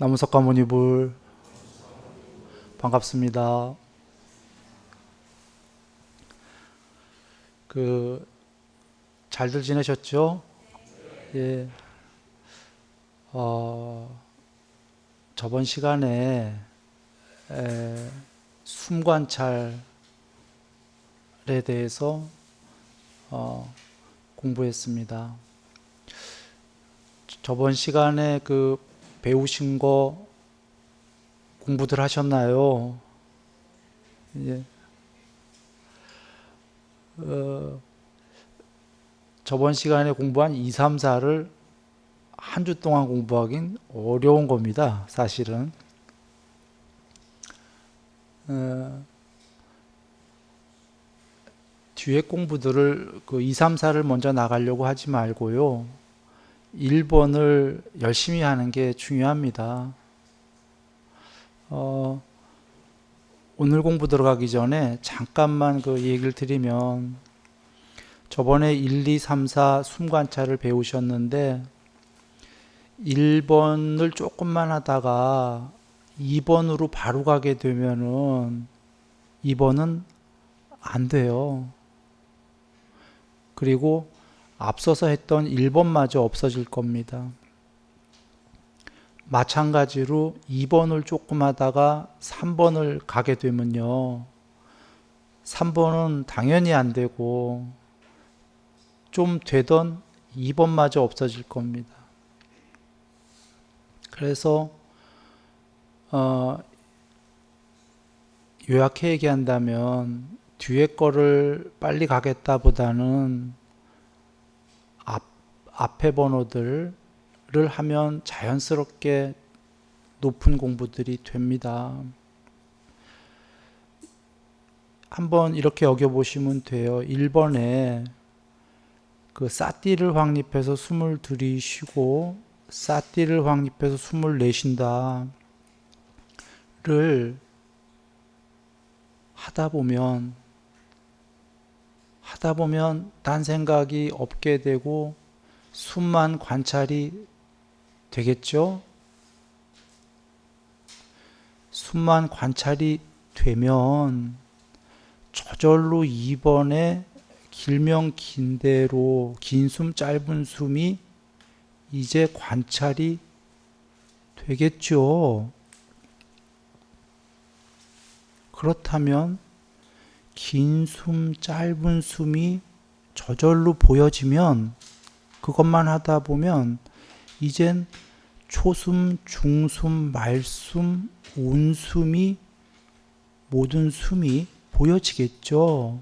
나무석가 모니불 반갑습니다. 잘들 지내셨죠? 예. 어, 저번 시간에 숨 관찰에 대해서 공부했습니다. 저번 시간에 배우신 거 공부들 하셨나요? 예. 저번 시간에 공부한 2, 3, 4를 한 주 동안 공부하긴 어려운 겁니다. 사실은. 뒤에 공부들을 2, 3, 4를 먼저 나가려고 하지 말고요. 1번을 열심히 하는 게 중요합니다. 오늘 공부 들어가기 전에 잠깐만 얘기를 드리면 저번에 1, 2, 3, 4 숨관찰을 배우셨는데 1번을 조금만 하다가 2번으로 바로 가게 되면은 2번은 안 돼요. 그리고 앞서서 했던 1번마저 없어질 겁니다. 마찬가지로 2번을 조금 하다가 3번을 가게 되면요. 3번은 당연히 안 되고 좀 되던 2번마저 없어질 겁니다. 그래서 요약해 얘기한다면 뒤에 거를 빨리 가겠다보다는 앞에 번호들을 하면 자연스럽게 높은 공부들이 됩니다. 한번 이렇게 여겨보시면 돼요. 1번에 싸띠를 확립해서 숨을 들이쉬고 싸띠를 확립해서 숨을 내쉰다 를 하다 보면 딴 생각이 없게 되고 숨만 관찰이 되겠죠? 숨만 관찰이 되면 저절로 2번에 길면 긴 대로 긴 숨 짧은 숨이 이제 관찰이 되겠죠. 그렇다면 긴 숨 짧은 숨이 저절로 보여지면 그것만 하다 보면 이젠 초숨, 중숨, 말숨, 온숨이 모든 숨이 보여지겠죠.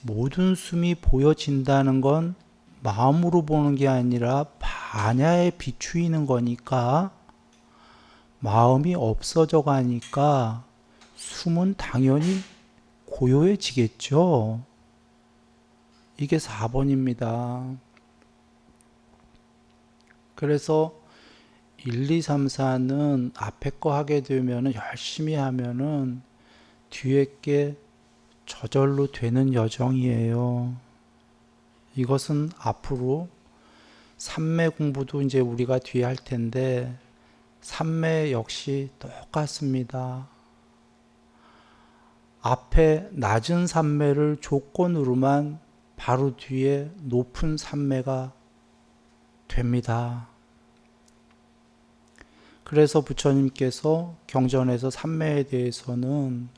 모든 숨이 보여진다는 건 마음으로 보는 게 아니라 반야에 비추이는 거니까 마음이 없어져 가니까 숨은 당연히 고요해지겠죠. 이게 4번입니다. 그래서 1, 2, 3, 4는 앞에 거 하게 되면 열심히 하면은 뒤에 게 저절로 되는 여정이에요. 이것은 앞으로 삼매 공부도 이제 우리가 뒤에 할 텐데 삼매 역시 똑같습니다. 앞에 낮은 삼매를 조건으로만 바로 뒤에 높은 삼매가 됩니다. 그래서 부처님께서 경전에서 삼매에 대해서는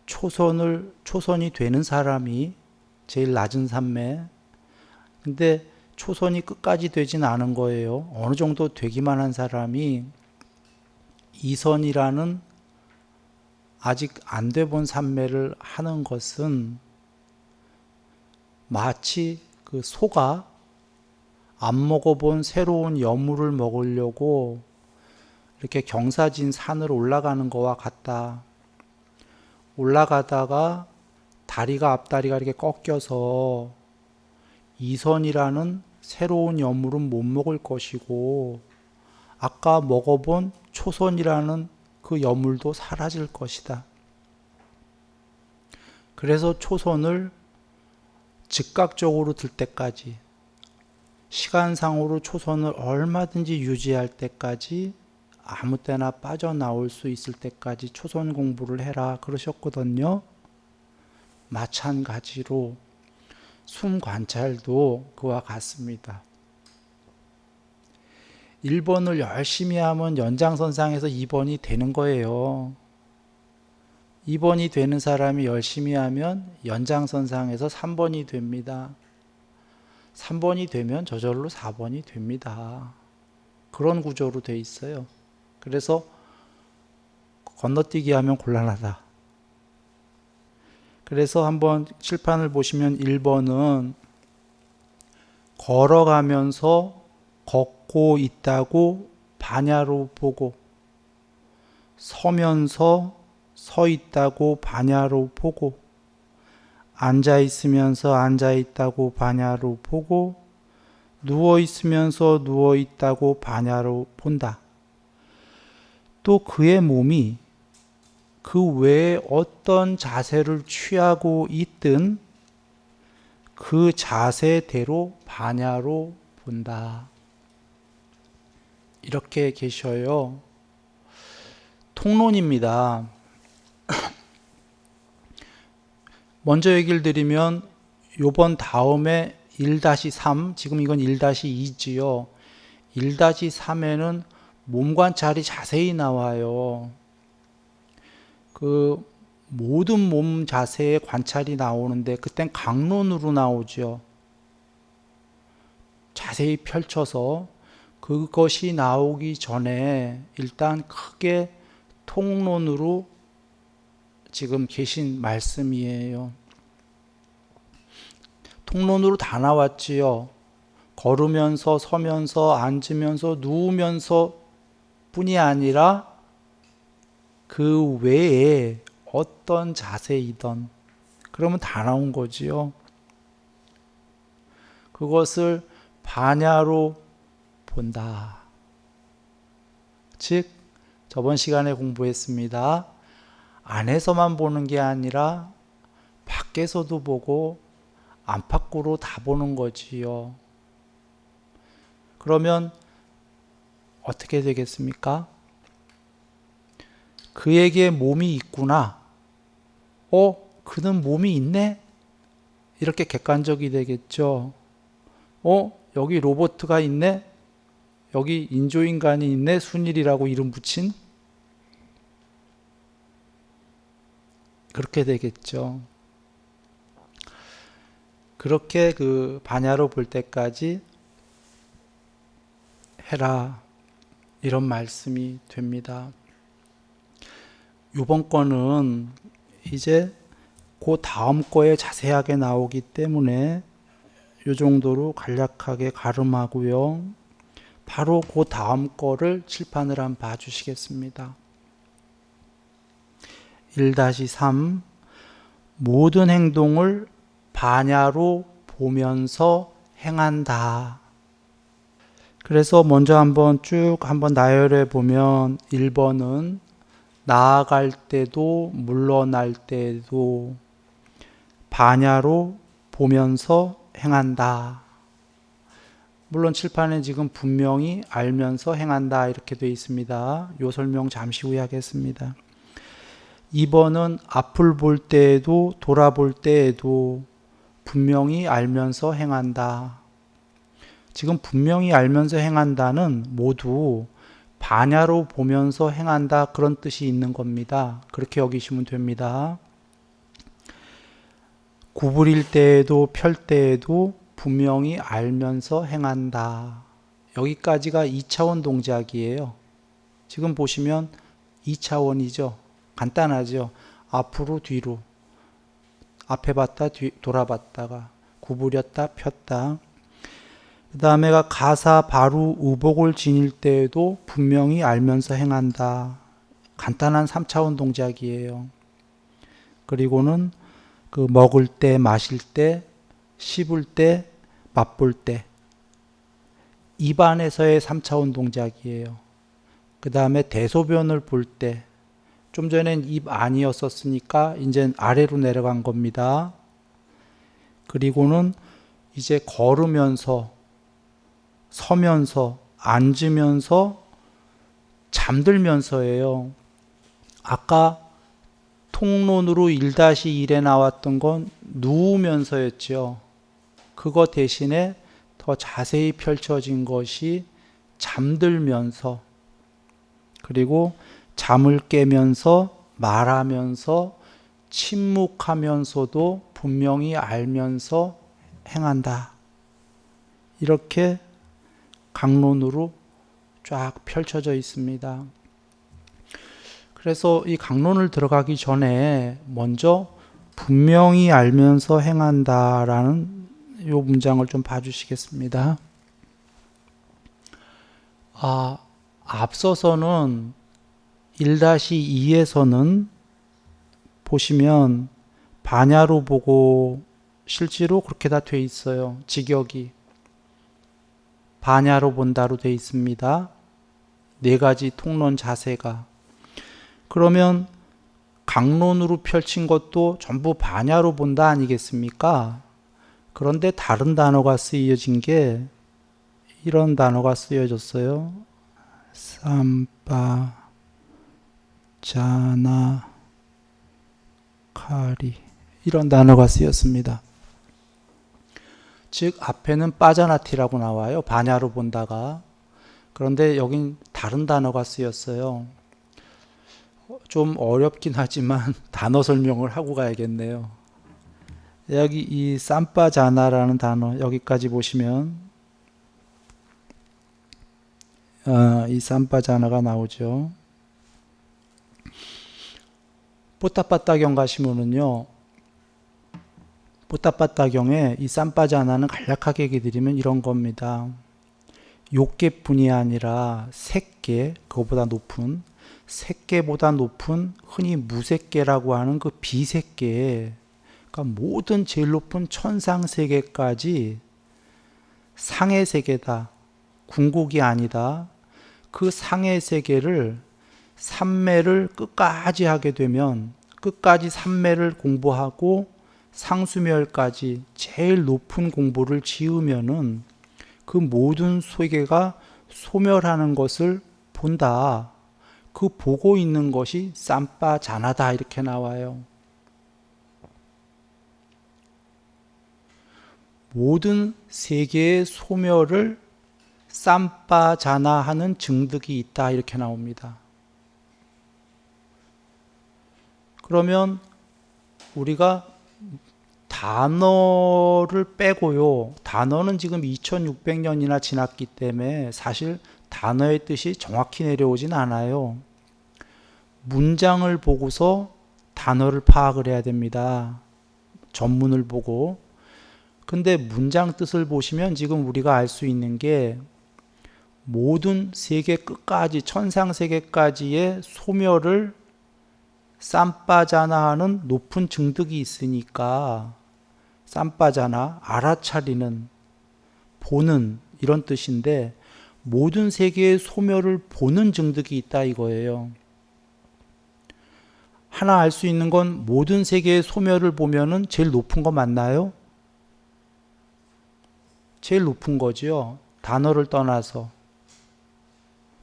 초선이 되는 사람이 제일 낮은 삼매. 근데 초선이 끝까지 되진 않은 거예요. 어느 정도 되기만 한 사람이 이선이라는 아직 안 돼 본 삼매를 하는 것은 마치 소가 안 먹어본 새로운 여물을 먹으려고 이렇게 경사진 산을 올라가는 거와 같다. 올라가다가 앞다리가 이렇게 꺾여서 이선이라는 새로운 여물은 못 먹을 것이고 아까 먹어본 초선이라는 그 여물도 사라질 것이다. 그래서 초선을 즉각적으로 들 때까지 시간상으로 초선을 얼마든지 유지할 때까지 아무 때나 빠져나올 수 있을 때까지 초선 공부를 해라 그러셨거든요. 마찬가지로 숨 관찰도 그와 같습니다. 1번을 열심히 하면 연장선상에서 2번이 되는 거예요. 2번이 되는 사람이 열심히 하면 연장선상에서 3번이 됩니다. 3번이 되면 저절로 4번이 됩니다. 그런 구조로 돼 있어요. 그래서 건너뛰기 하면 곤란하다. 그래서 한번 칠판을 보시면 1번은 걸어가면서 걷고 있다고 반야로 보고, 서면서 서 있다고 반야로 보고, 앉아 있으면서 앉아 있다고 반야로 보고, 누워 있으면서 누워 있다고 반야로 본다. 또 그의 몸이 그 외에 어떤 자세를 취하고 있든 그 자세대로 반야로 본다. 이렇게 계셔요. 통론입니다. 먼저 얘기를 드리면 요번 다음에 1-3, 지금 이건 1-2지요. 1-3에는 몸 관찰이 자세히 나와요. 그 모든 몸 자세의 관찰이 나오는데 그땐 강론으로 나오죠. 자세히 펼쳐서 그것이 나오기 전에 일단 크게 통론으로 지금 계신 말씀이에요. 통론으로 다 나왔지요. 걸으면서 서면서 앉으면서 누우면서 뿐이 아니라 그 외에 어떤 자세이든 그러면 다 나온 거지요. 그것을 반야로 본다. 즉 저번 시간에 공부했습니다. 안에서만 보는 게 아니라 밖에서도 보고 안팎으로 다 보는 거지요. 그러면 어떻게 되겠습니까? 그에게 몸이 있구나. 그는 몸이 있네? 이렇게 객관적이 되겠죠. 여기 로봇가 있네? 여기 인조인간이 있네? 순일이라고 이름 붙인? 그렇게 되겠죠. 그렇게 그 반야로 볼 때까지 해라. 이런 말씀이 됩니다. 이번 거는 이제 그 다음 거에 자세하게 나오기 때문에 이 정도로 간략하게 가름하고요. 바로 그 다음 거를 칠판을 한번 봐주시겠습니다. 1-3 모든 행동을 반야로 보면서 행한다. 그래서 먼저 한번 쭉 한번 나열해 보면 1번은 나아갈 때도 물러날 때도 반야로 보면서 행한다. 물론 칠판에 지금 분명히 알면서 행한다 이렇게 되어 있습니다. 이 설명 잠시 후에 하겠습니다. 2번은 앞을 볼 때에도 돌아볼 때에도 분명히 알면서 행한다. 지금 분명히 알면서 행한다는 모두 반야로 보면서 행한다 그런 뜻이 있는 겁니다. 그렇게 여기시면 됩니다. 구부릴 때에도 펼 때에도 분명히 알면서 행한다. 여기까지가 2차원 동작이에요. 지금 보시면 2차원이죠. 간단하죠. 앞으로 뒤로. 앞에 봤다 돌아봤다가 구부렸다 폈다. 그 다음에가 가사 바루 우복을 지닐 때에도 분명히 알면서 행한다. 간단한 3차원 동작이에요. 그리고는 그 먹을 때, 마실 때, 씹을 때, 맛볼 때 입안에서의 3차원 동작이에요. 그 다음에 대소변을 볼 때, 좀 전엔 입 안이었었으니까 이제 아래로 내려간 겁니다. 그리고는 이제 걸으면서 서면서, 앉으면서, 잠들면서예요. 아까 통론으로 1-1에 나왔던 건 누우면서였죠. 그거 대신에 더 자세히 펼쳐진 것이 잠들면서, 그리고 잠을 깨면서 말하면서 침묵하면서도 분명히 알면서 행한다. 이렇게 강론으로 쫙 펼쳐져 있습니다. 그래서 이 강론을 들어가기 전에 먼저 분명히 알면서 행한다라는 이 문장을 좀 봐주시겠습니다. 앞서서는 1-2에서는 보시면 반야로 보고 실제로 그렇게 다 돼 있어요. 직역이 반야로 본다로 돼 있습니다. 4가지 통론 자세가. 그러면 강론으로 펼친 것도 전부 반야로 본다 아니겠습니까? 그런데 다른 단어가 쓰여진 게 이런 단어가 쓰여졌어요. 삼바 자나 카리, 이런 단어가 쓰였습니다. 즉 앞에는 빠자나티라고 나와요. 반야로 본다가. 그런데 여긴 다른 단어가 쓰였어요. 좀 어렵긴 하지만 단어 설명을 하고 가야겠네요. 여기 이 삼바자나라는 단어, 여기까지 보시면 이 삼바자나가 나오죠. 뽀따빠따경 가시면은요, 뽀따빠따경에 이 삼바자나는 간략하게 얘기 드리면 이런 겁니다. 욕계뿐이 아니라 색계, 그거보다 높은, 색계보다 높은 흔히 무색계라고 하는 그 비색계, 그러니까 모든 제일 높은 천상세계까지 상의 세계다, 궁극이 아니다. 그 상의 세계를 삼매를 끝까지 하게 되면, 끝까지 삼매를 공부하고 상수멸까지 제일 높은 공부를 지으면은 그 모든 세계가 소멸하는 것을 본다. 그 보고 있는 것이 삼바자나다, 이렇게 나와요. 모든 세계의 소멸을 삼바자나하는 증득이 있다, 이렇게 나옵니다. 그러면 우리가 단어를 빼고요, 단어는 지금 2600년이나 지났기 때문에 사실 단어의 뜻이 정확히 내려오진 않아요. 문장을 보고서 단어를 파악을 해야 됩니다. 전문을 보고. 근데 문장 뜻을 보시면 지금 우리가 알 수 있는 게 모든 세계 끝까지, 천상세계까지의 소멸을 삼바자나하는 높은 증득이 있으니까 삼바자나, 알아차리는, 보는, 이런 뜻인데 모든 세계의 소멸을 보는 증득이 있다 이거예요. 하나 알 수 있는 건 모든 세계의 소멸을 보면은 제일 높은 거 맞나요? 제일 높은 거죠. 단어를 떠나서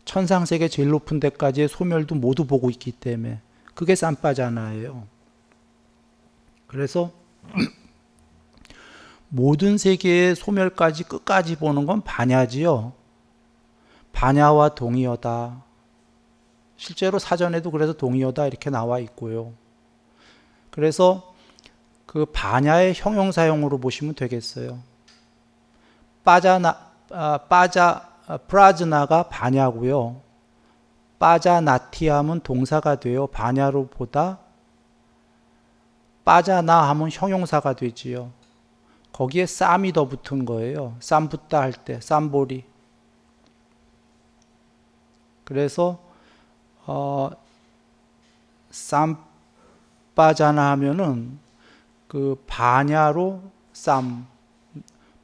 천상세계 제일 높은 데까지의 소멸도 모두 보고 있기 때문에 그게 삼바자나예요. 그래서 모든 세계의 소멸까지 끝까지 보는 건 반야지요. 반야와 동의어다. 실제로 사전에도 그래서 동의어다 이렇게 나와 있고요. 그래서 그 반야의 형용사형으로 보시면 되겠어요. 프라즈나가 반야고요. 빠자나티함은 동사가 돼요. 반야로 보다. 빠자나 하면 형용사가 되지요. 거기에 쌈이 더 붙은 거예요. 쌈 붙다 할 때, 쌈보리. 그래서 쌈빠자나 하면은 그 반야로 쌈,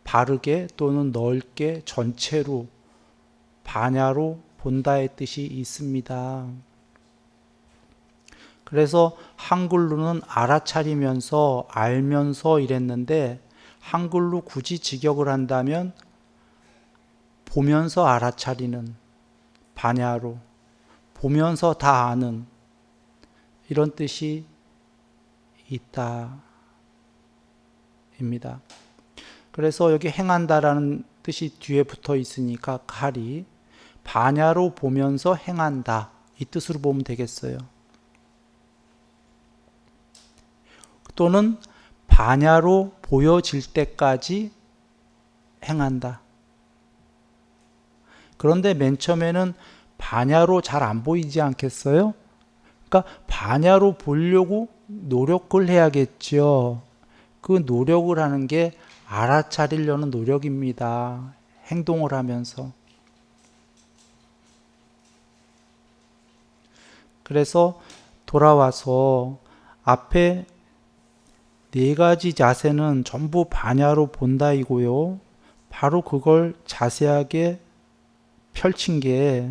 바르게 또는 넓게 전체로 반야로 본다의 뜻이 있습니다. 그래서 한글로는 알아차리면서 알면서 이랬는데 한글로 굳이 직역을 한다면 보면서 알아차리는, 반야로 보면서 다 아는, 이런 뜻이 있다 입니다. 그래서 여기 행한다라는 뜻이 뒤에 붙어 있으니까 칼이 반야로 보면서 행한다, 이 뜻으로 보면 되겠어요. 또는 반야로 보여질 때까지 행한다. 그런데 맨 처음에는 반야로 잘 안 보이지 않겠어요? 그러니까 반야로 보려고 노력을 해야겠죠. 그 노력을 하는 게 알아차리려는 노력입니다. 행동을 하면서. 그래서 돌아와서 앞에 네 가지 자세는 전부 반야로 본다이고요. 바로 그걸 자세하게 펼친 게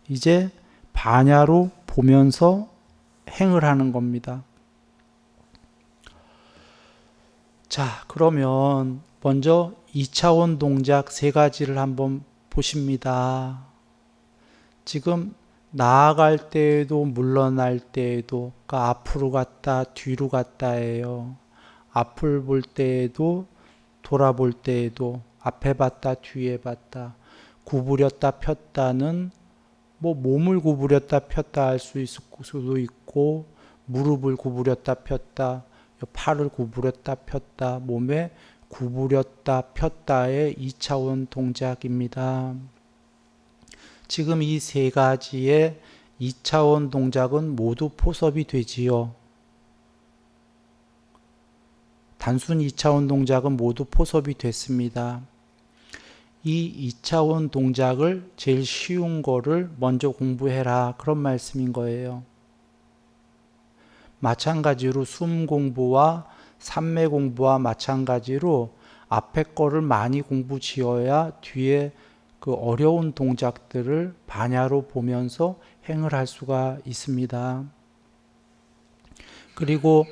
이제 반야로 보면서 행을 하는 겁니다. 자, 그러면 먼저 2차원 동작 세 가지를 한번 보십니다. 지금 나아갈 때에도 물러날 때에도, 그러니까 앞으로 갔다 뒤로 갔다예요. 앞을 볼 때에도 돌아볼 때에도, 앞에 봤다 뒤에 봤다. 구부렸다 폈다는 뭐 몸을 구부렸다 폈다 할 수도 있고, 무릎을 구부렸다 폈다, 팔을 구부렸다 폈다, 몸에 구부렸다 폈다의 2차원 동작입니다. 지금 이 세 가지의 2차원 동작은 모두 포섭이 되지요. 단순 2차원 동작은 모두 포섭이 됐습니다. 이 2차원 동작을 제일 쉬운 거를 먼저 공부해라, 그런 말씀인 거예요. 마찬가지로 숨 공부와 삼매 공부와 마찬가지로 앞에 거를 많이 공부 지어야 뒤에 그 어려운 동작들을 반야로 보면서 행을 할 수가 있습니다. 그리고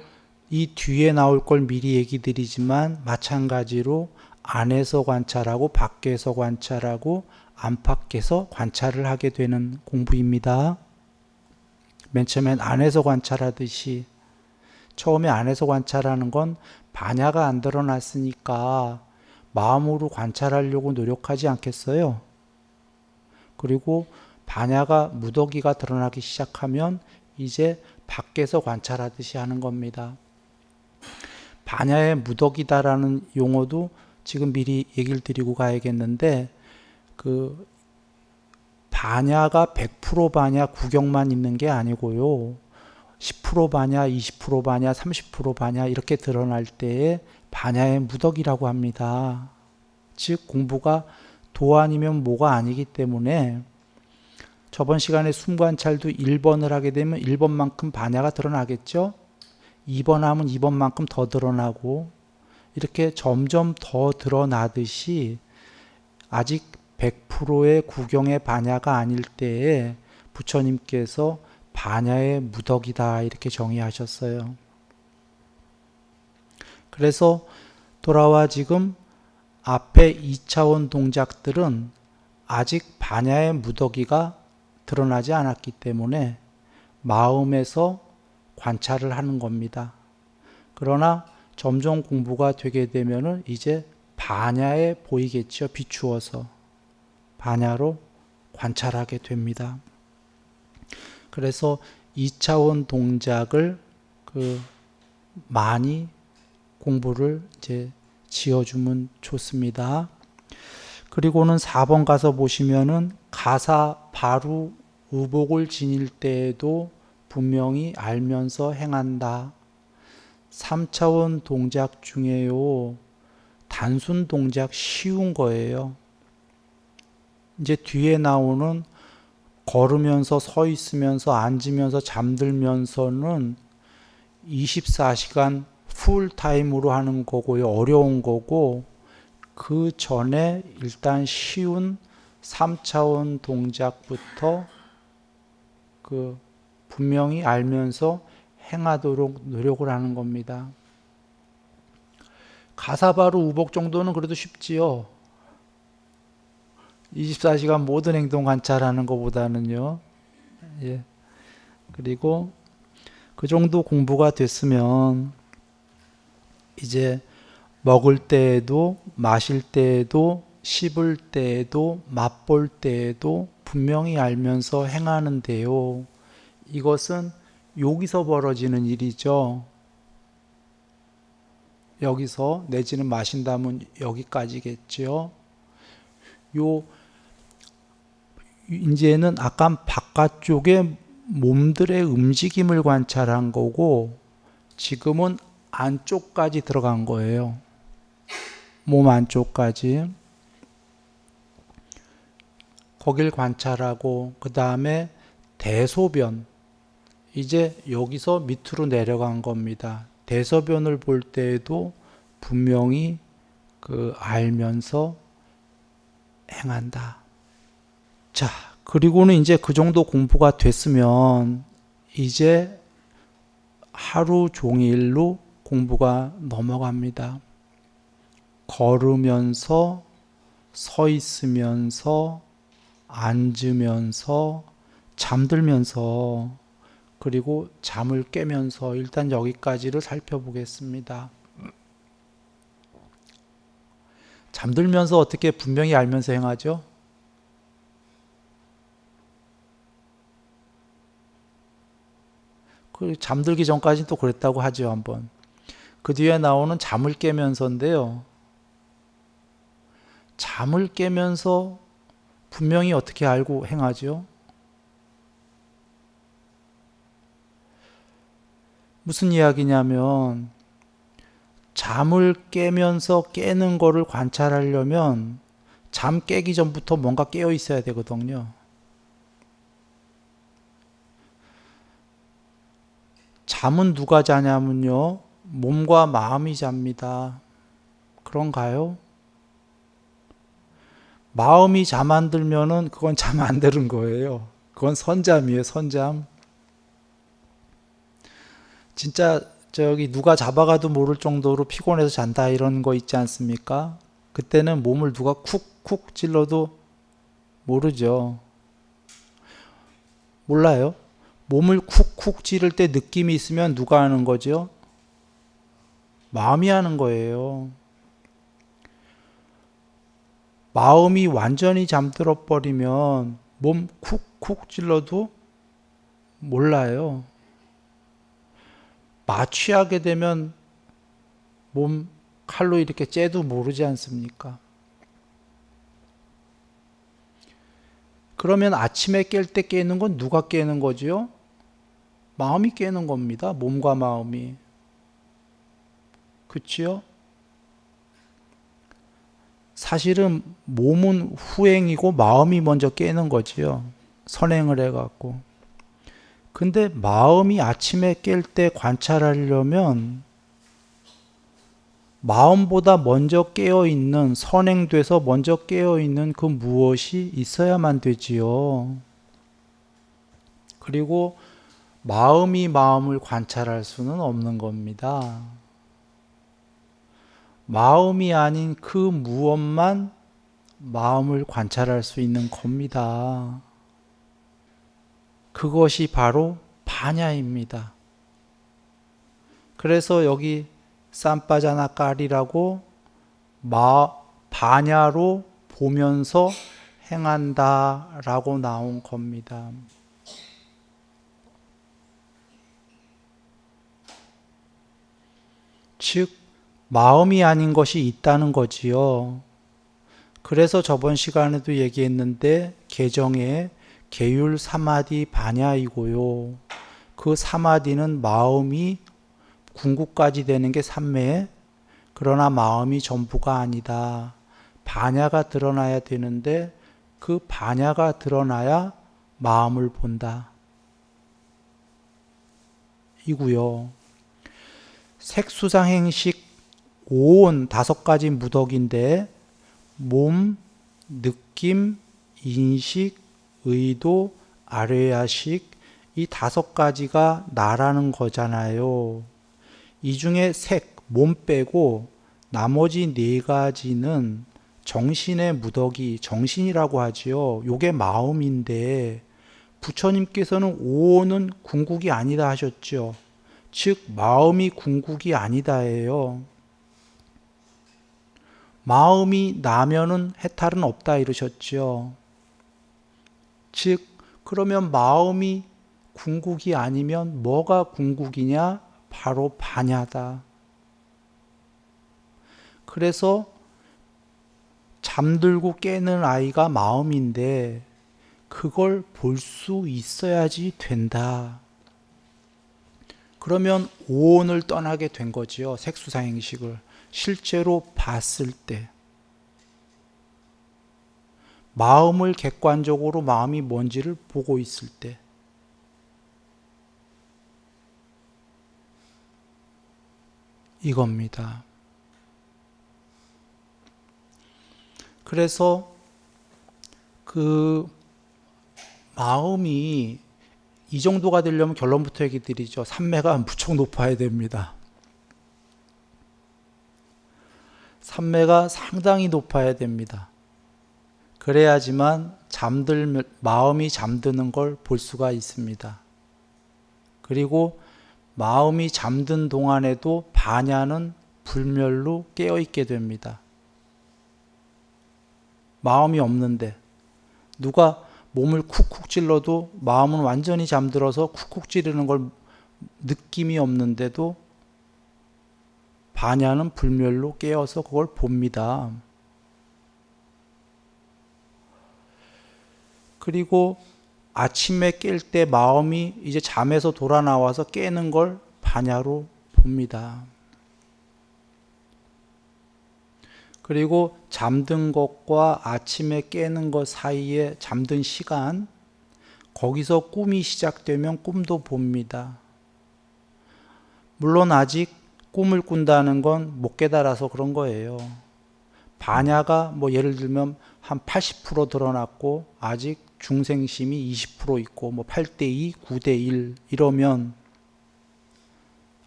이 뒤에 나올 걸 미리 얘기 드리지만 마찬가지로 안에서 관찰하고 밖에서 관찰하고 안팎에서 관찰을 하게 되는 공부입니다. 맨 처음엔 안에서 관찰하듯이, 처음에 안에서 관찰하는 건 반야가 안 드러났으니까 마음으로 관찰하려고 노력하지 않겠어요? 그리고 반야가 무더기가 드러나기 시작하면 이제 밖에서 관찰하듯이 하는 겁니다. 반야의 무더기다라는 용어도 지금 미리 얘기를 드리고 가야겠는데, 그 반야가 100% 반야 구경만 있는 게 아니고요. 10% 반야, 20% 반야, 30% 반야 이렇게 드러날 때에 반야의 무더기라고 합니다. 즉 공부가 도 아니면 모가 아니기 때문에 저번 시간에 숨관찰도 1번을 하게 되면 1번만큼 반야가 드러나겠죠. 2번 하면 2번만큼 더 드러나고, 이렇게 점점 더 드러나듯이 아직 100%의 구경의 반야가 아닐 때에 부처님께서 반야의 무덕이다 이렇게 정의하셨어요. 그래서 돌아와 지금 앞에 2차원 동작들은 아직 반야의 무더기가 드러나지 않았기 때문에 마음에서 관찰을 하는 겁니다. 그러나 점점 공부가 되게 되면은 이제 반야에 보이겠죠. 비추어서 반야로 관찰하게 됩니다. 그래서 2차원 동작을 많이 공부를 이제 지어주면 좋습니다. 그리고는 4번 가서 보시면은 가사 바로 의복을 지닐 때에도 분명히 알면서 행한다. 3차원 동작 중에요, 단순 동작 쉬운 거예요. 이제 뒤에 나오는 걸으면서 서 있으면서 앉으면서 잠들면서는 24시간 풀타임으로 하는 거고요. 어려운 거고, 그 전에 일단 쉬운 3차원 동작부터 분명히 알면서 행하도록 노력을 하는 겁니다. 가사바루 우복 정도는 그래도 쉽지요. 24시간 모든 행동 관찰하는 것보다는요. 예. 그리고 그 정도 공부가 됐으면 이제 먹을 때에도 마실 때에도 씹을 때에도 맛볼 때에도 분명히 알면서 행하는데요. 이것은 여기서 벌어지는 일이죠. 여기서 내지는 마신다면 여기까지겠죠. 요 이제는 아까 바깥쪽에 몸들의 움직임을 관찰한 거고 지금은 안쪽까지 들어간 거예요. 몸 안쪽까지. 거길 관찰하고 그 다음에 대소변. 이제 여기서 밑으로 내려간 겁니다. 대소변을 볼 때에도 분명히 알면서 행한다. 자, 그리고는 이제 그 정도 공부가 됐으면 이제 하루 종일로 공부가 넘어갑니다. 걸으면서, 서 있으면서, 앉으면서, 잠들면서, 그리고 잠을 깨면서 일단 여기까지를 살펴보겠습니다. 잠들면서 어떻게 분명히 알면서 행하죠? 잠들기 전까지는 또 그랬다고 하죠, 한번. 그 뒤에 나오는 잠을 깨면서인데요. 잠을 깨면서 분명히 어떻게 알고 행하죠? 무슨 이야기냐면 잠을 깨면서 깨는 거를 관찰하려면 잠 깨기 전부터 뭔가 깨어 있어야 되거든요. 잠은 누가 자냐면요. 몸과 마음이 잡니다. 그런가요? 마음이 잠 안 들면은 그건 잠 안 드는 거예요. 그건 선잠이에요, 선잠. 진짜 누가 잡아가도 모를 정도로 피곤해서 잔다 이런 거 있지 않습니까? 그때는 몸을 누가 쿡쿡 찔러도 모르죠. 몰라요? 몸을 쿡쿡 찌를 때 느낌이 있으면 누가 하는 거죠? 마음이 하는 거예요. 마음이 완전히 잠들어 버리면 몸 쿡쿡 찔러도 몰라요. 마취하게 되면 몸 칼로 이렇게 째도 모르지 않습니까? 그러면 아침에 깰 때 깨는 건 누가 깨는 거지요? 마음이 깨는 겁니다. 몸과 마음이. 그치요? 사실은 몸은 후행이고 마음이 먼저 깨는 거지요. 선행을 해갖고. 근데 마음이 아침에 깰 때 관찰하려면 마음보다 먼저 깨어있는, 선행돼서 먼저 깨어있는 그 무엇이 있어야만 되지요. 그리고 마음이 마음을 관찰할 수는 없는 겁니다. 마음이 아닌 그 무엇만 마음을 관찰할 수 있는 겁니다. 그것이 바로 파냐입니다. 그래서 여기 쌈바자나 깔이라고 파냐로 보면서 행한다라고 나온 겁니다. 즉 마음이 아닌 것이 있다는 거지요. 그래서 저번 시간에도 얘기했는데 개정에 계율 사마디 반야이고요. 그 사마디는 마음이 궁극까지 되는 게 삼매, 그러나 마음이 전부가 아니다. 반야가 드러나야 되는데 그 반야가 드러나야 마음을 본다. 이고요. 색수상행식 5온 5가지 무덕인데 몸, 느낌, 인식, 의도, 아뢰야식 이 5가지가 나라는 거잖아요. 이 중에 색, 몸 빼고 나머지 4가지는 정신의 무더기, 정신이라고 하지요. 요게 마음인데 부처님께서는 오온은 궁극이 아니다 하셨죠. 즉 마음이 궁극이 아니다예요. 마음이 나면은 해탈은 없다 이러셨죠. 즉 그러면 마음이 궁극이 아니면 뭐가 궁극이냐? 바로 반야다. 그래서 잠들고 깨는 아이가 마음인데 그걸 볼 수 있어야지 된다. 그러면 오온을 떠나게 된 거지요. 색수상행식을 실제로 봤을 때 마음을 객관적으로 마음이 뭔지를 보고 있을 때 이겁니다. 그래서 그 마음이 이 정도가 되려면 결론부터 얘기 드리죠. 삼매가 무척 높아야 됩니다. 삼매가 상당히 높아야 됩니다. 그래야지만 마음이 잠드는 걸 볼 수가 있습니다. 그리고 마음이 잠든 동안에도 반야는 불멸로 깨어있게 됩니다. 마음이 없는데 누가 몸을 쿡쿡 찔러도 마음은 완전히 잠들어서 쿡쿡 찌르는 걸 느낌이 없는데도 반야는 불멸로 깨어서 그걸 봅니다. 그리고 아침에 깰 때 마음이 이제 잠에서 돌아 나와서 깨는 걸 반야로 봅니다. 그리고 잠든 것과 아침에 깨는 것 사이에 잠든 시간, 거기서 꿈이 시작되면 꿈도 봅니다. 물론 아직 꿈을 꾼다는 건 못 깨달아서 그런 거예요. 반야가 뭐 예를 들면 한 80% 드러났고 아직 중생심이 20% 있고 뭐 8대2, 9대1 이러면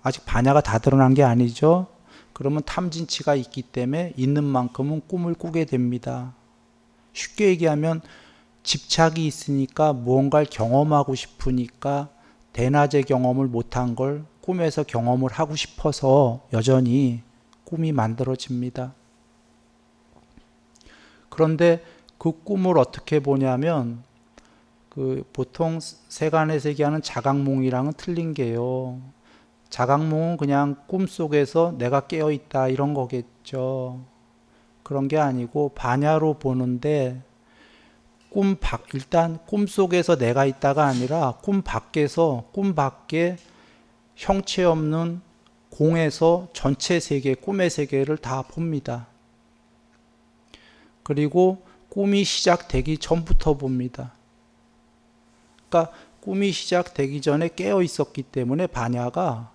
아직 반야가 다 드러난 게 아니죠. 그러면 탐진치가 있기 때문에 있는 만큼은 꿈을 꾸게 됩니다. 쉽게 얘기하면 집착이 있으니까 무언가를 경험하고 싶으니까 대낮에 경험을 못한 걸 꿈에서 경험을 하고 싶어서 여전히 꿈이 만들어집니다. 그런데 그 꿈을 어떻게 보냐면 보통 세간에서 얘기하는 자각몽이랑은 틀린 게요. 자각몽은 그냥 꿈속에서 내가 깨어있다 이런 거겠죠. 그런 게 아니고 반야로 보는데 일단 꿈속에서 내가 있다가 아니라 꿈 밖에 형체 없는 공에서 전체 세계, 꿈의 세계를 다 봅니다. 그리고 꿈이 시작되기 전부터 봅니다. 그러니까 꿈이 시작되기 전에 깨어 있었기 때문에 반야가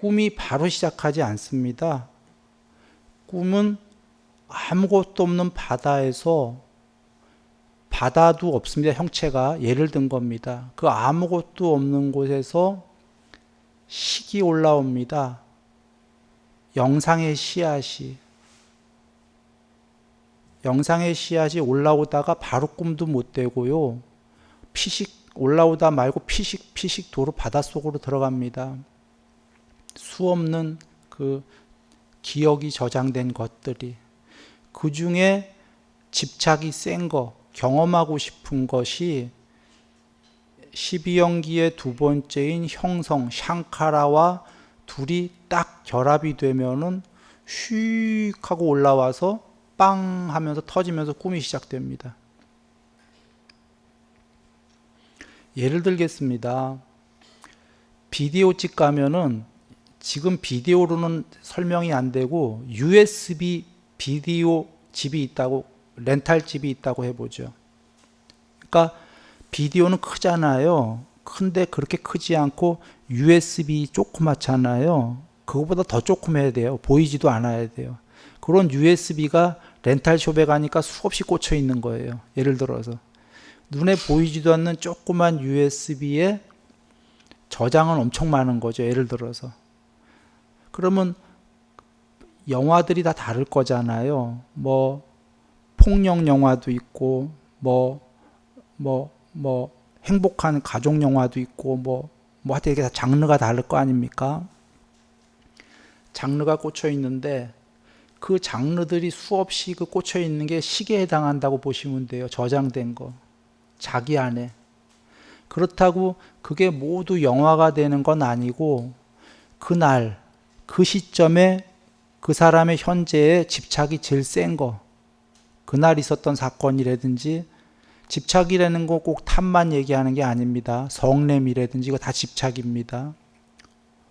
꿈이 바로 시작하지 않습니다. 꿈은 아무것도 없는 바다에서 바다도 없습니다. 형체가 예를 든 겁니다. 그 아무것도 없는 곳에서 식이 올라옵니다. 영상의 씨앗이 올라오다가 바로 꿈도 못 되고요. 피식 올라오다 말고 피식 도로 바닷속으로 들어갑니다. 수없는 그 기억이 저장된 것들이 그 중에 집착이 센 거, 경험하고 싶은 것이 12연기의 두 번째인 형성, 샹카라와 둘이 딱 결합이 되면은 휙 하고 올라와서 빵 하면서 터지면서 꿈이 시작됩니다. 예를 들겠습니다. 비디오집 가면은 지금 비디오로는 설명이 안 되고 USB 비디오 집이 있다고, 렌탈 집이 있다고 해보죠. 그러니까 비디오는 크잖아요. 큰데 그렇게 크지 않고 USB 조그맣잖아요. 그거보다 더 조그매야 돼요. 보이지도 않아야 돼요. 그런 USB가 렌탈숍에 가니까 수없이 꽂혀 있는 거예요. 예를 들어서 눈에 보이지도 않는 조그만 USB에 저장은 엄청 많은 거죠. 예를 들어서 그러면 영화들이 다 다를 거잖아요. 뭐 폭력 영화도 있고 뭐 행복한 가족 영화도 있고 뭐 하여튼 이게 다 장르가 다를 거 아닙니까? 장르가 꽂혀 있는데 그 장르들이 수없이 그 꽂혀 있는 게 시계에 해당한다고 보시면 돼요. 저장된 거. 자기 안에. 그렇다고 그게 모두 영화가 되는 건 아니고 그날 그 시점에 그 사람의 현재에 집착이 제일 센 거. 그날 있었던 사건이라든지 집착이라는 거 꼭 탐만 얘기하는 게 아닙니다. 성냄이라든지 이거 다 집착입니다.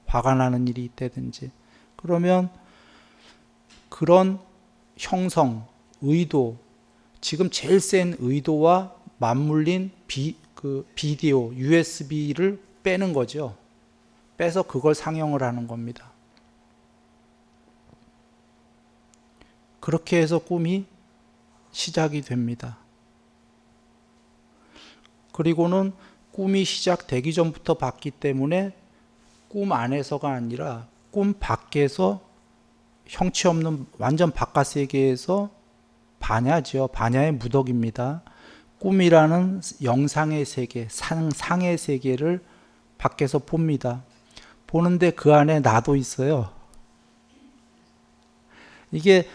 화가 나는 일이 있다든지. 그러면 그런 형성, 의도, 지금 제일 센 의도와 맞물린 비디오, USB를 빼는 거죠. 빼서 그걸 상영을 하는 겁니다. 그렇게 해서 꿈이 시작이 됩니다. 그리고는 꿈이 시작되기 전부터 봤기 때문에 꿈 안에서가 아니라 꿈 밖에서 형체 없는 완전 바깥 세계에서 반야죠. 반야의 무덕입니다. 꿈이라는 영상의 세계, 상의 세계를 밖에서 봅니다. 보는데 그 안에 나도 있어요. 이게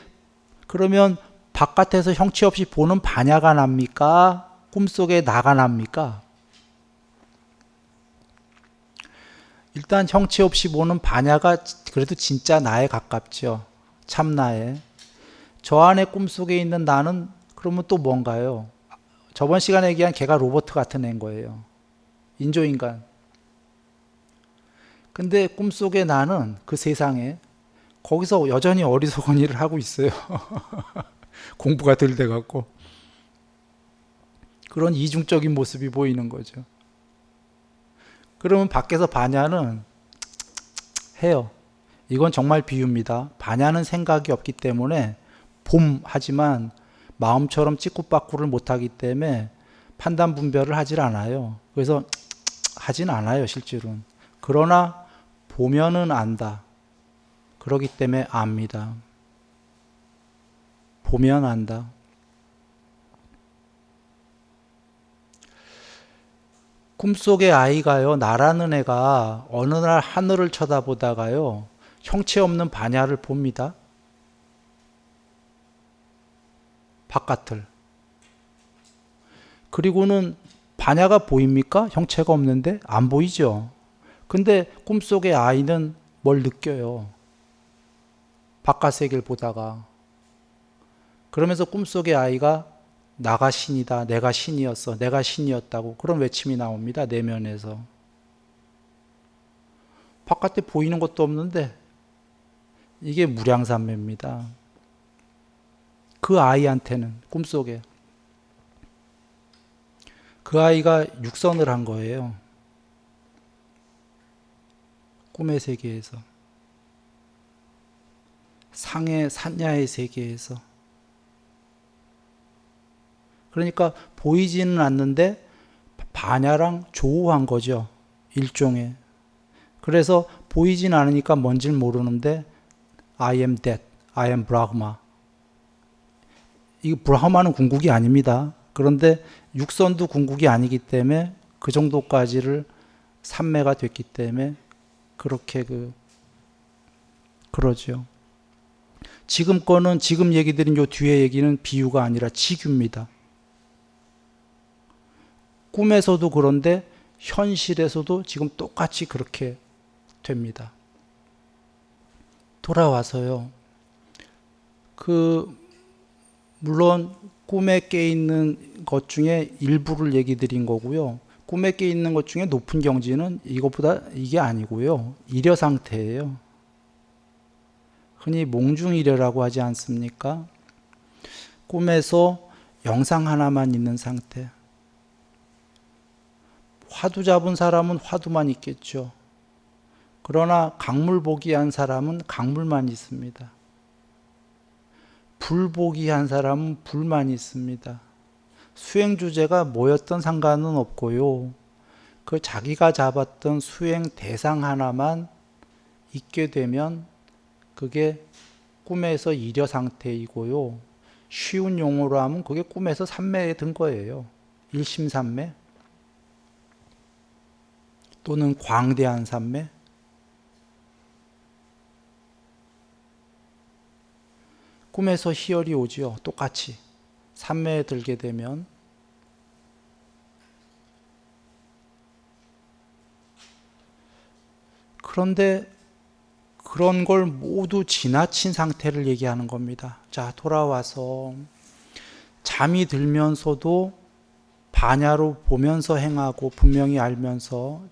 그러면 바깥에서 형체 없이 보는 반야가 납니까? 꿈속에 나가 납니까? 일단 형체 없이 보는 반야가 그래도 진짜 나에 가깝죠. 참나에. 저 안에 꿈속에 있는 나는 그러면 또 뭔가요? 저번 시간에 얘기한 걔가 로봇 같은 애인 거예요. 인조인간. 근데 꿈속에 나는 그 세상에 거기서 여전히 어리석은 일을 하고 있어요. 공부가 덜 돼갖고. 그런 이중적인 모습이 보이는 거죠. 그러면 밖에서 반야는 해요. 이건 정말 비유입니다. 반야는 생각이 없기 때문에 하지만 마음처럼 찍고빠꾸를 못하기 때문에 판단 분별을 하질 않아요. 그래서 하진 않아요, 실제로는. 그러나 보면은 안다. 그러기 때문에 압니다. 보면 안다. 꿈속의 아이가요, 나라는 애가 어느 날 하늘을 쳐다보다가요, 형체 없는 반야를 봅니다. 바깥을. 그리고는 반야가 보입니까? 형체가 없는데? 안 보이죠. 근데 꿈속의 아이는 뭘 느껴요? 바깥 세계를 보다가. 그러면서 꿈속의 아이가 나가 신이다. 내가 신이었어. 내가 신이었다고. 그런 외침이 나옵니다. 내면에서. 바깥에 보이는 것도 없는데 이게 무량삼매입니다. 그 아이한테는 꿈속에. 그 아이가 육선을 한 거예요. 꿈의 세계에서. 상의 산야의 세계에서. 그러니까 보이지는 않는데 반야랑 조우한 거죠. 일종의. 그래서 보이진 않으니까 뭔지를 모르는데 I am that, I am Brahma. 이 브라흐마는 궁극이 아닙니다. 그런데 육선도 궁극이 아니기 때문에 그 정도까지를 삼매가 됐기 때문에 그렇게 그러죠. 지금 거는 지금 얘기 드린 요 뒤에 얘기는 비유가 아니라 지규입니다. 꿈에서도 그런데 현실에서도 지금 똑같이 그렇게 됩니다. 돌아와서요. 물론 꿈에 깨 있는 것 중에 일부를 얘기 드린 거고요. 꿈에 깨 있는 것 중에 높은 경지는 이것보다 이게 아니고요. 일여 상태예요. 흔히 몽중일여라고 하지 않습니까? 꿈에서 영상 하나만 있는 상태. 화두 잡은 사람은 화두만 있겠죠. 그러나 강물 보기 한 사람은 강물만 있습니다. 불 보기 한 사람은 불만 있습니다. 수행 주제가 뭐였던 상관은 없고요. 그 자기가 잡았던 수행 대상 하나만 있게 되면 그게 꿈에서 일여 상태이고요. 쉬운 용어로 하면 그게 꿈에서 삼매에 든 거예요. 일심삼매 또는 광대한 삼매. 꿈에서 희열이 오지요. 똑같이 삼매에 들게 되면. 그런데 그런 걸 모두 지나친 상태를 얘기하는 겁니다. 자, 돌아와서 잠이 들면서도 반야로 보면서 행하고 분명히 알면서,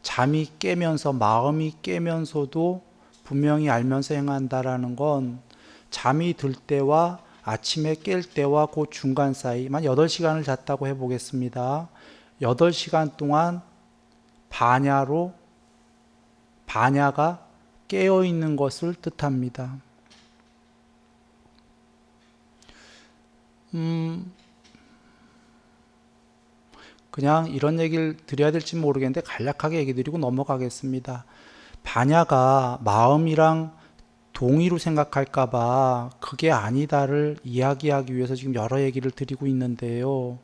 잠이 깨면서 마음이 깨면서도 분명히 알면서 행한다라는 건 잠이 들 때와 아침에 깰 때와 그 중간 사이만 8시간을 잤다고 해보겠습니다. 8시간 동안 반야가 깨어있는 것을 뜻합니다. 그냥 이런 얘기를 드려야 될지 모르겠는데 간략하게 얘기 드리고 넘어가겠습니다. 반야가 마음이랑 동의로 생각할까봐 그게 아니다를 이야기하기 위해서 지금 여러 얘기를 드리고 있는데요.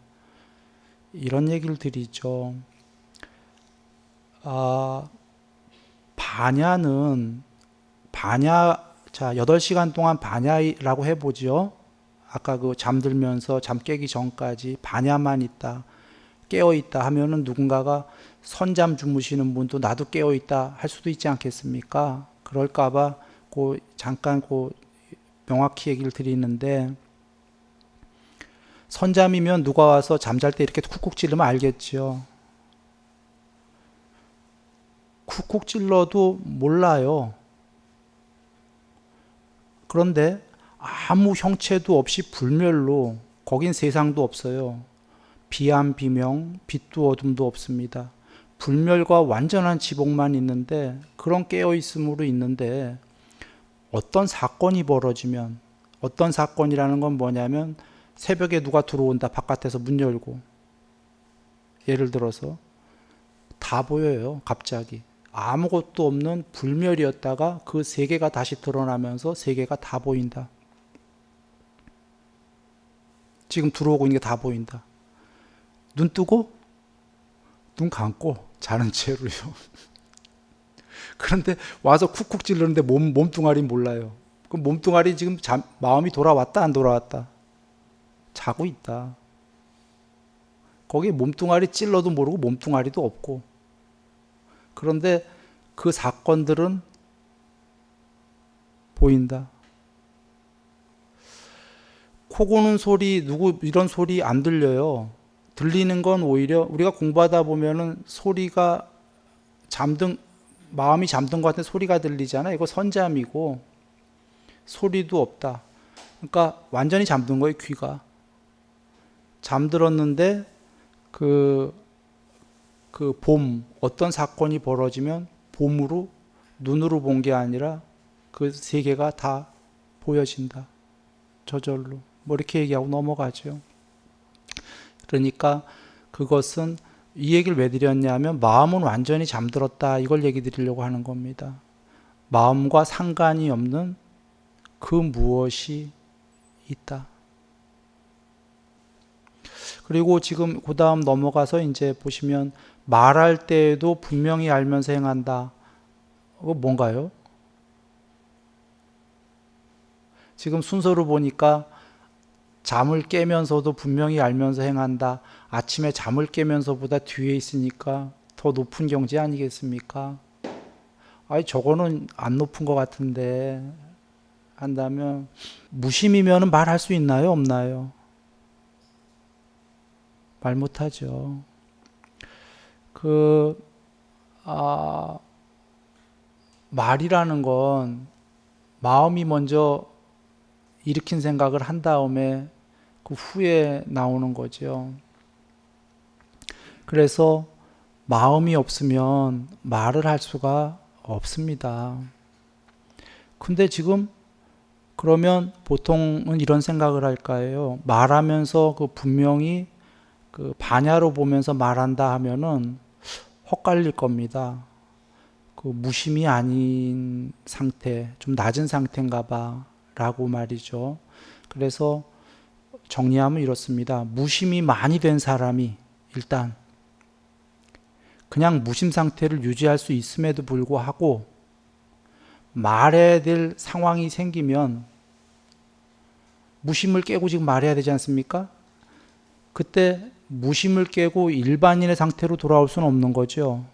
이런 얘기를 드리죠. 자, 8시간 동안 반야라고 해보죠. 아까 그 잠들면서 잠 깨기 전까지 반야만 있다, 깨어있다 하면은 누군가가 선잠 주무시는 분도 나도 깨어있다 할 수도 있지 않겠습니까? 그럴까봐 잠깐 명확히 얘기를 드리는데, 선잠이면 누가 와서 잠잘 때 이렇게 쿡쿡 찌르면 알겠죠. 쿡쿡 찔러도 몰라요. 그런데 아무 형체도 없이 불멸로, 거긴 세상도 없어요. 비암 비명, 빛도 어둠도 없습니다. 불멸과 완전한 지복만 있는데, 그런 깨어있음으로 있는데, 어떤 사건이 벌어지면, 어떤 사건이라는 건 뭐냐면 새벽에 누가 들어온다, 바깥에서 문 열고, 예를 들어서 다 보여요. 갑자기 아무것도 없는 불멸이었다가 그 세계가 다시 드러나면서 세계가 다 보인다. 지금 들어오고 있는 게 다 보인다. 눈 뜨고 눈 감고 자는 채로요. 그런데 와서 쿡쿡 찔르는데 몸뚱아리 몰라요. 그럼 몸뚱아리 지금 마음이 돌아왔다 안 돌아왔다? 자고 있다. 거기에 몸뚱아리 찔러도 모르고 몸뚱아리도 없고. 그런데 그 사건들은 보인다. 코 고는 소리, 이런 소리 안 들려요. 들리는 건 오히려 우리가 공부하다 보면은 소리가 마음이 잠든 것 같은 소리가 들리잖아. 이거 선잠이고 소리도 없다. 그러니까 완전히 잠든 거예요, 귀가. 잠들었는데 어떤 사건이 벌어지면 눈으로 본 게 아니라 그 세계가 다 보여진다. 저절로. 뭐 이렇게 얘기하고 넘어가죠. 그러니까 그것은, 이 얘기를 왜 드렸냐면 마음은 완전히 잠들었다, 이걸 얘기 드리려고 하는 겁니다. 마음과 상관이 없는 그 무엇이 있다. 그리고 지금 그 다음 넘어가서 이제 보시면 말할 때에도 분명히 알면서 행한다. 그거 뭔가요? 지금 순서로 보니까 잠을 깨면서도 분명히 알면서 행한다. 아침에 잠을 깨면서보다 뒤에 있으니까 더 높은 경지 아니겠습니까? 아니, 저거는 안 높은 것 같은데 한다면, 무심이면 말할 수 있나요? 없나요? 말 못하죠. 말이라는 건 마음이 먼저 일으킨 생각을 한 다음에 그 후에 나오는 거죠. 그래서 마음이 없으면 말을 할 수가 없습니다. 근데 지금 그러면 보통은 이런 생각을 할까요? 말하면서 분명히 반야로 보면서 말한다 하면은 헛갈릴 겁니다. 무심이 아닌 상태, 좀 낮은 상태인가 봐 라고 말이죠. 그래서 정리하면 이렇습니다. 무심이 많이 된 사람이 일단 그냥 무심 상태를 유지할 수 있음에도 불구하고 말해야 될 상황이 생기면 무심을 깨고 지금 말해야 되지 않습니까? 그때 무심을 깨고 일반인의 상태로 돌아올 수는 없는 거죠.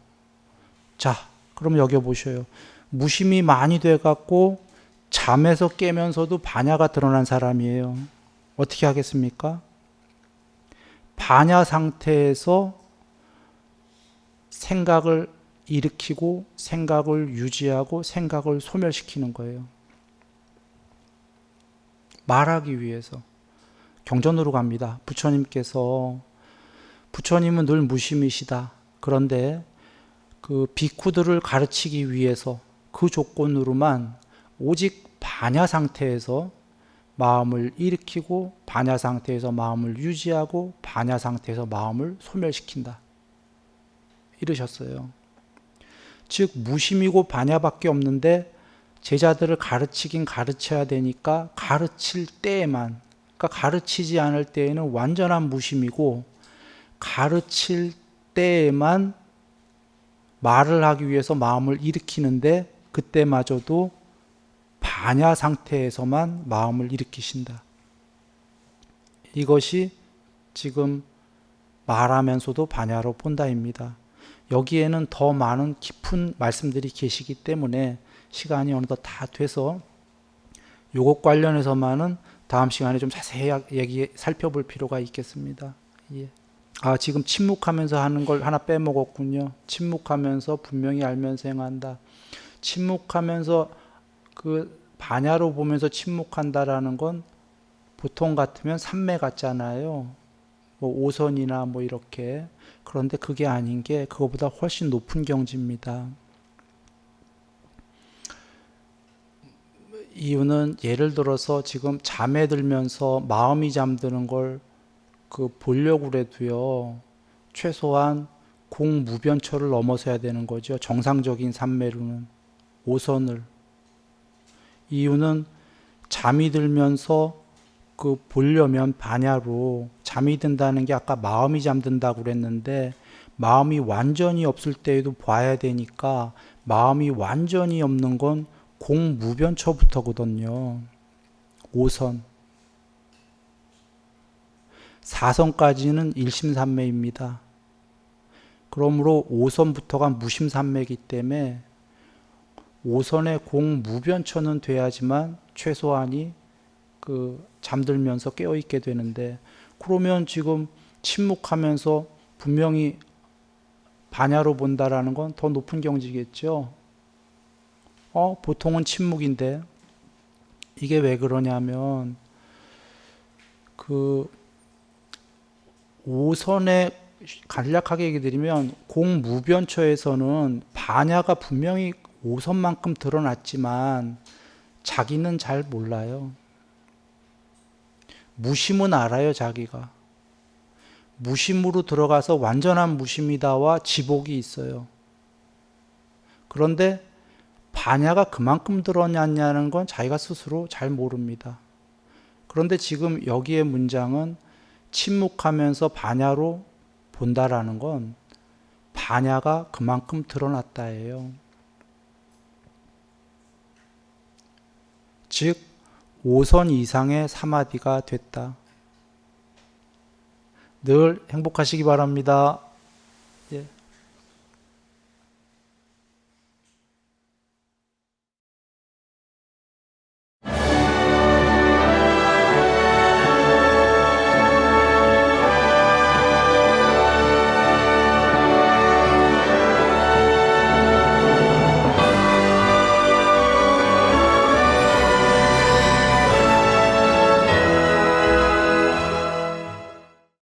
자, 그럼 여기 보셔요. 무심이 많이 돼갖고 잠에서 깨면서도 반야가 드러난 사람이에요. 어떻게 하겠습니까? 반야 상태에서 생각을 일으키고 생각을 유지하고 생각을 소멸시키는 거예요. 말하기 위해서. 경전으로 갑니다. 부처님은 늘 무심이시다. 그런데 그 비쿠들을 가르치기 위해서 그 조건으로만 오직 반야 상태에서 마음을 일으키고 반야 상태에서 마음을 유지하고 반야 상태에서 마음을 소멸시킨다. 이러셨어요. 즉 무심이고 반야밖에 없는데 제자들을 가르치긴 가르쳐야 되니까 가르칠 때에만, 그러니까 가르치지 않을 때에는 완전한 무심이고 가르칠 때에만 말을 하기 위해서 마음을 일으키는데 그때마저도 반야 상태에서만 마음을 일으키신다. 이것이 지금 말하면서도 반야로 본다입니다. 여기에는 더 많은 깊은 말씀들이 계시기 때문에 시간이 어느덧 다 돼서 요것 관련해서만은 다음 시간에 좀 자세히 살펴볼 필요가 있겠습니다. 예. 지금 침묵하면서 하는 걸 하나 빼먹었군요. 침묵하면서 분명히 알면서 행한다. 침묵하면서 그 반야로 보면서 침묵한다라는 건 보통 같으면 삼매 같잖아요. 뭐 오선이나 뭐 이렇게. 그런데 그게 아닌 게 그거보다 훨씬 높은 경지입니다. 이유는 예를 들어서 지금 잠에 들면서 마음이 잠드는 걸 보려고 그래도요, 최소한 공무변처를 넘어서야 되는 거죠. 정상적인 삼매로는 오선을. 이유는 잠이 들면서 보려면 반야로 잠이 든다는 게 아까 마음이 잠든다고 그랬는데 마음이 완전히 없을 때에도 봐야 되니까 마음이 완전히 없는 건 공무변처부터거든요. 5선. 4선까지는 일심삼매입니다. 그러므로 5선부터가 무심삼매이기 때문에 5선의 공무변처는 돼야지만 최소한이 잠들면서 깨어있게 되는데, 그러면 지금 침묵하면서 분명히 반야로 본다라는 건 더 높은 경지겠죠. 보통은 침묵인데 이게 왜 그러냐면 5선에 간략하게 얘기 드리면 공무변처에서는 반야가 분명히 5선만큼 드러났지만 자기는 잘 몰라요. 무심은 알아요. 자기가 무심으로 들어가서 완전한 무심이다와 지복이 있어요. 그런데 반야가 그만큼 드러났냐는 건 자기가 스스로 잘 모릅니다. 그런데 지금 여기에 문장은 침묵하면서 반야로 본다라는 건 반야가 그만큼 드러났다예요. 즉 5선 이상의 사마디가 됐다. 늘 행복하시기 바랍니다. 예.